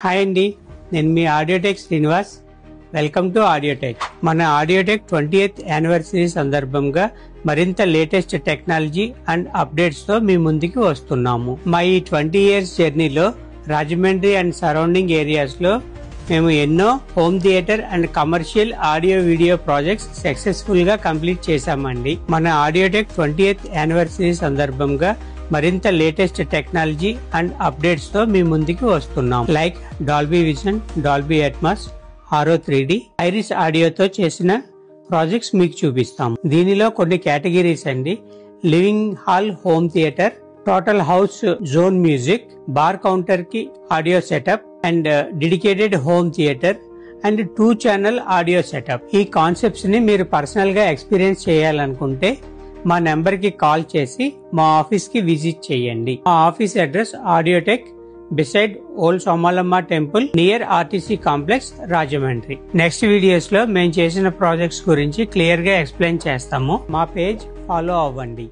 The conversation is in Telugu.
హాయ్ అండి, నేను మీ Audiotech Srinivas. Welcome to Audiotech. మన ఆడియోటెక్ 20th యానివర్సరీ సందర్భంగా మరింత లేటెస్ట్ టెక్నాలజీ అండ్ అప్డేట్స్ తో మీ ముందుకు వస్తున్నాము. మా ఈ 20 years జర్నీలో రాజమండ్రి అండ్ సరౌండింగ్ ఏరియాస్ లో మేము ఎన్నో home theatre and commercial audio video projects successful గా కంప్లీట్ చేశామండి. మన ఆడియోటెక్ 20th యానివర్సరీ సందర్భంగా మరింత లేటెస్ట్ టెక్నాలజీ అండ్ అప్డేట్స్ తో మీ ముందుకు వస్తున్నాం. Like Dolby vision, Dolby Atmos, ఆరో 3D, ఐరిస్ ఆడియోతో చేసిన ప్రాజెక్ట్స్ మీకు చూపిస్తాం. దీనిలో కొన్ని కేటగిరీస్ అండి: living hall home theatre, total house zone music, bar counter కి audio setup and dedicated home theatre and 2 channel audio setup. ఈ కాన్సెప్ట్స్ ని మీరు పర్సనల్ గా ఎక్స్పీరియన్స్ చేయాలనుకుంటే మా నెంబర్ కి కాల్ చేసి మా ఆఫీస్ కి విజిట్ చేయండి. మా office address Audiotech, beside old Somalamma temple, near RTC complex, Rajahmundry. Next videos లో మేము చేసిన ప్రాజెక్ట్స్ గురించి క్లియర్ గా ఎక్స్ప్లెయిన్ చేస్తాము. మా పేజ్ ఫాలో అవ్వండి.